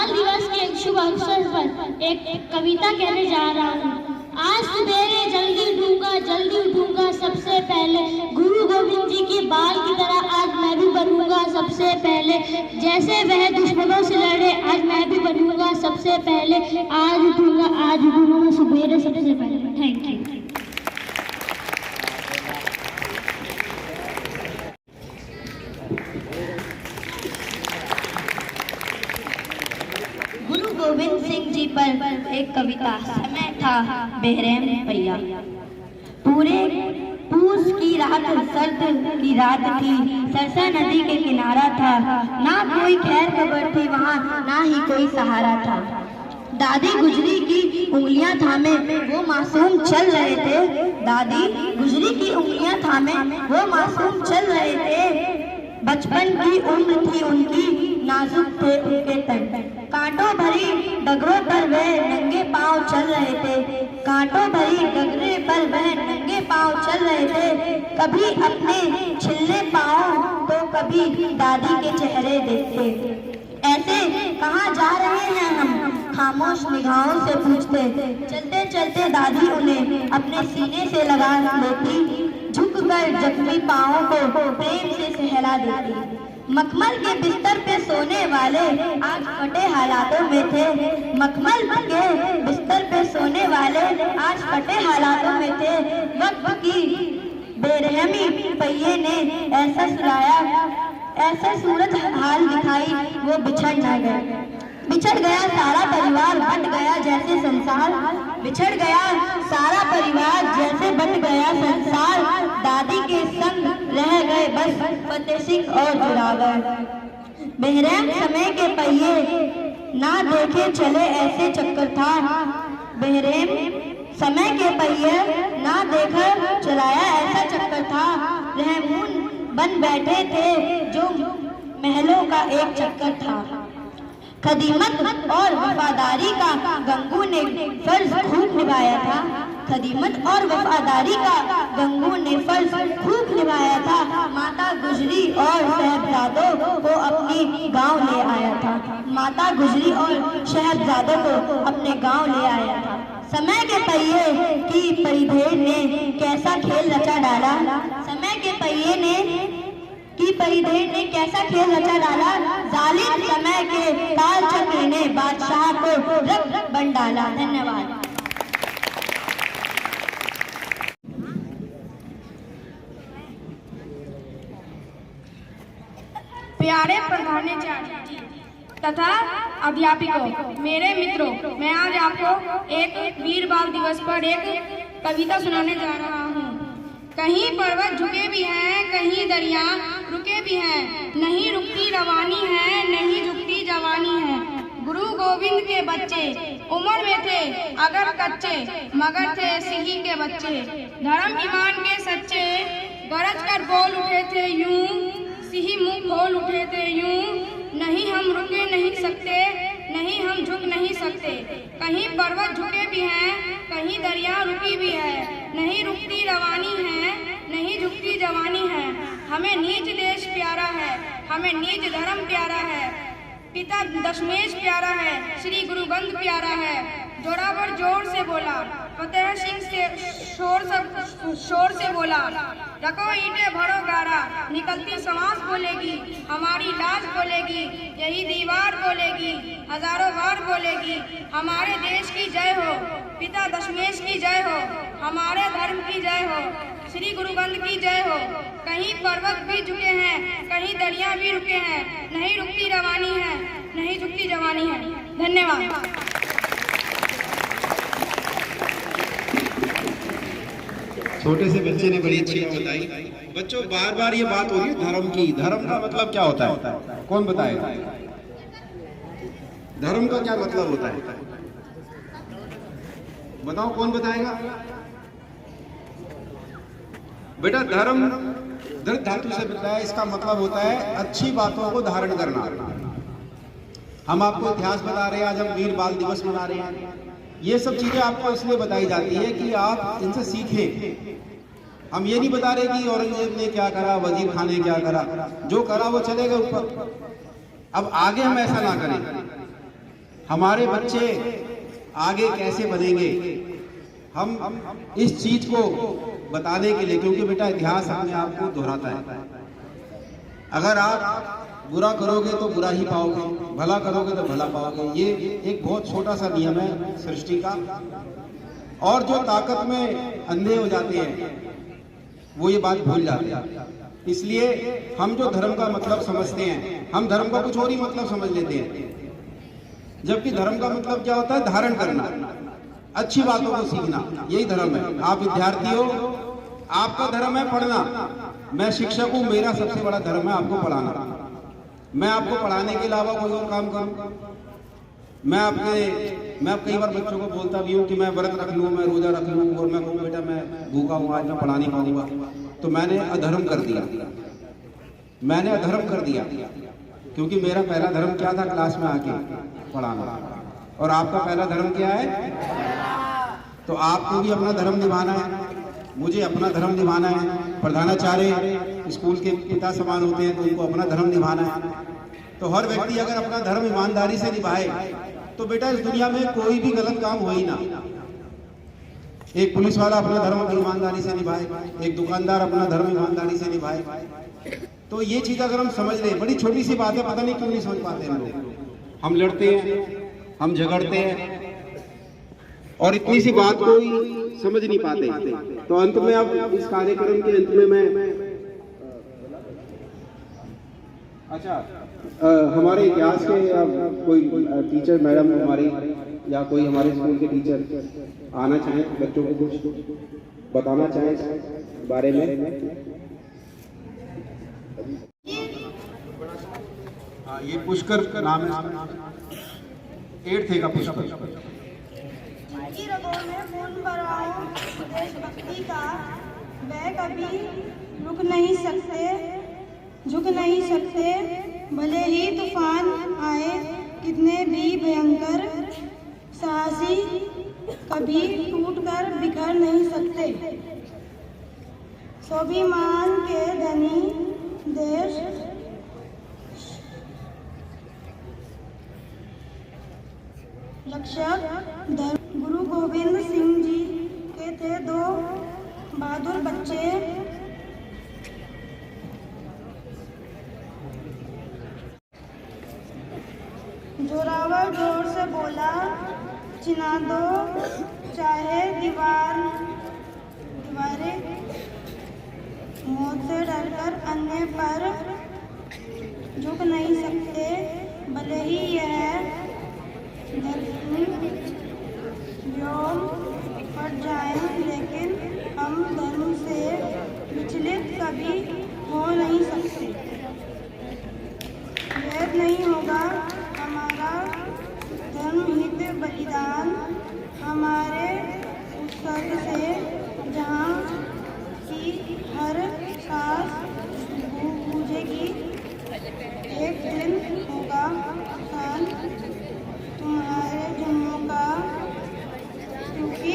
बाल दिवस के शुभ अवसर पर एक कविता कहने जा रहा हूँ। आज सवेरे जल्दी उठूंगा सबसे पहले, गुरु गोविंद जी के बाल की तरह आज मैं भी बनूंगा सबसे पहले। जैसे वह दुश्मनों से लड़े आज मैं भी बनूंगा सबसे पहले। आज उठूंगा सवेरे सबसे पहले। Thank you. गुरु गोविंद सिंह जी पर एक कविता। समय था बेरहम भैया, पूरे पूस की रात सर्द की रात थी, सरसा नदी के किनारा था, ना कोई खैर खबर थी वहाँ, ना ही कोई सहारा था। दादी गुजरी की उंगलियां थामे वो मासूम चल रहे थे, दादी गुजरी की उंगलियां थामे वो मासूम चल रहे थे। बचपन की उम्र थी उनकी, नाजुक थे उनके तन, कांटों भरी डगरों पर वह नंगे पांव चल रहे थे, कांटों भरी डगरे पर वह नंगे पांव चल रहे थे। कभी अपने छिल्ले पांव तो कभी दादी के चेहरे देखते। ऐसे कहाँ जा रहे हैं हम, खामोश निगाहों से पूछते। चलते चलते दादी उन्हें अपने सीने से लगा लेती, झुककर जख्मी पांवों को प्रेम से सहला देती। मखमल के बिस्तर पे सोने वाले आज फटे हालातों में थे, मखमल के बिस्तर पे सोने वाले आज फटे हालातों में थे। वक्त की बेरहमी पहिए ने ऐसा सुलाया, ऐसा सूरत हाल दिखाई, वो बिछड़ न गए। बिछड़ गया सारा परिवार, बट गया जैसे संसार, बिछड़ गया सारा परिवार जैसे बट गया संसार। दादी के संग रह गए बस फतेह सिंह और जोरावर। बेरहम समय के पहिए ना देखे चले ऐसे चक्कर था, बेरहम समय के पहिए ना देखा चलाया ऐसा चक्कर था। रहमून बन बैठे थे जो महलों का एक चक्कर था। खदीमत और वफादारी का गंगू ने फर्ज खूब निभाया था, खदीमत और वफादारी का गंगू ने फर्ज खूब निभाया था। माता गुजरी और साहबजादों को अपनी गांव ले आया था, माता गुजरी और साहबजादों को अपने गांव ले आया था। समय के पहिए की परिधेय ने कैसा खेल रचा डाला, समय के पहिए की परिधेय ने कैसा खेल रचा डाला। जालिम समय के काल चक्र ने बादशाह को रब बन डाला। धन्यवाद। प्यारे प्रधानाचार्य जी तथा अध्यापकों, मेरे मित्रों, मैं आज आपको एक वीर बाल दिवस पर एक कविता सुनाने जा रहा हूँ। कहीं पर्वत झुके भी हैं, कहीं दरिया रुके भी हैं, नहीं रुकती रवानी है, नहीं झुकती जवानी है। गुरु गोविंद के बच्चे उम्र में थे अगर कच्चे, मगर थे सिही के बच्चे। धर्म ईमान के सच्चे गरज कर बोल उठे थे यूं, सिही मुंह खोल उठे थे यूं। नहीं हम रुके नहीं सकते, नहीं हम झुक नहीं सकते। कहीं पर्वत झुके भी हैं, कहीं दरिया रुकी भी है, नहीं रुकती रवानी है, नहीं झुकती जवानी है। हमें नीच देश प्यारा है, हमें नीच धर्म प्यारा है, पिता दशमेश प्यारा है, श्री गुरु ग्रंथ प्यारा है। जोरावर जोर से बोला, फतेह सिंह से शोर से बोला, रखो ईंटें भरो गारा, निकलती सांस बोलेगी, हमारी लाज बोलेगी, यही दीवार बोलेगी, हजारों बार बोलेगी। हमारे देश की जय हो, पिता दशमेश की जय हो, हमारे धर्म की जय हो, श्री गुरु ग्रंथ की जय हो। कहीं पर्वत भी झुके हैं, कहीं दरिया भी रुके हैं, नहीं रुकती रवानी है, नहीं झुकती जवानी है। धन्यवाद। छोटे से बच्चे ने बड़ी अच्छी बात बताई। बच्चों, बार बार ये बात हो रही है धर्म की। धर्म का मतलब क्या होता है, कौन बताएगा? धर्म का क्या मतलब होता है, बताओ, कौन बताएगा? बेटा, धर्म धृत धातु से बनता है, इसका मतलब होता है अच्छी बातों को धारण करना। हम आपको इतिहास बता रहे हैं, आज हम वीर बाल दिवस मना रहे हैं। ये सब चीजें आपको इसलिए बताई जाती है कि आप इनसे सीखें। हम ये नहीं बता रहे कि औरंगजेब ने क्या करा, वजीर खान ने क्या करा, जो करा वो चलेगा ऊपर। अब आगे हम ऐसा ना करें। हमारे बच्चे आगे कैसे बनेंगे, हम इस चीज को बताने के लिए, क्योंकि बेटा इतिहास अपने आप को दोहराता है। अगर आप बुरा करोगे तो बुरा ही पाओगे, भला करोगे तो भला पाओगे। ये एक बहुत छोटा सा नियम है सृष्टि का। और जो ताकत में अंधे हो जाते हैं वो ये बात भूल जाते हैं। इसलिए हम जो धर्म का मतलब समझते हैं, हम धर्म का कुछ और ही मतलब समझ लेते हैं, जबकि धर्म का मतलब क्या होता है? धारण करना, अच्छी बातों को सीखना, यही धर्म है। आप विद्यार्थी हो, आपका धर्म है पढ़ना। मैं शिक्षक हूं, मेरा सबसे बड़ा धर्म है आपको पढ़ाना। मैं आपको पढ़ाने के अलावा कोई और काम करूं? मैं कई बार बच्चों को बोलता भी हूँ कि मैं व्रत रख लूँ, मैं रोजा रख लूँ, और मैं कहूँ बेटा मैं भूखा हूँ, आज मैं पढ़ा नहीं पाऊंगा, तो मैंने अधर्म कर दिया। मैंने अधर्म कर दिया, क्योंकि मेरा पहला धर्म क्या था? क्लास में आके पढ़ाना। और आपका पहला धर्म क्या है? तो आपको भी अपना धर्म निभाना है, मुझे अपना धर्म निभाना है। प्रधानाचार्य स्कूल के पिता समान होते हैं, तो उनको अपना धर्म निभाना है। तो हर व्यक्ति अगर अपना धर्म ईमानदारी से निभाए तो बेटा इस दुनिया में कोई भी गलत काम हो ही ना। एक पुलिस वाला अपना धर्म ईमानदारी से निभाए, एक दुकानदार अपना धर्म ईमानदारी से निभाए। तो ये चीज अगर हम समझ लें, बड़ी छोटी सी बात है, पता नहीं क्यों नहीं समझ पाते हम लोग। हम लड़ते हैं, हम झगड़ते हैं, और इतनी सी बात को ही समझ नहीं पाते। तो अंत में अब इस कार्यक्रम के अंत में मैं हमारे इतिहास के कोई टीचर मैडम हमारी, या कोई हमारे स्कूल के टीचर आना चाहें, बच्चों को कुछ बताना चाहें इस बारे में। ये पुष्कर का नाम है, 8th का पुष्कर। की रगों में खून भरा हो देशभक्ति का, वह कभी रुक नहीं सकते, झुक नहीं सकते, भले ही तूफान आए कितने भी भयंकर, साहसी कभी टूटकर बिखर नहीं सकते। स्वाभिमान के धनी देश रक्षक गुरु गोविंद सिंह जी के थे 2 बहादुर बच्चे। जोरावर जोर से बोला, चिना दो चाहे दीवारें, मौत से डरकर अन्य पर झुक नहीं सकते, भले ही यह धरती व्योम फट जाए, लेकिन हम धर्म से विचलित कभी हो नहीं सकते। व्यर्थ नहीं होगा हमारा धर्महित बलिदान, हमारे उत्सर्ग से जहाँ की हर सांस बूझेगी, एक दिन होगा आसान तुम्हारे जुम्मों का, क्योंकि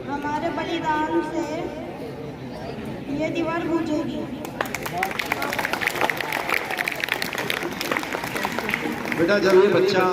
हमारे बलिदान से ये दीवार बूझेगी। बेटा जब ये बच्चा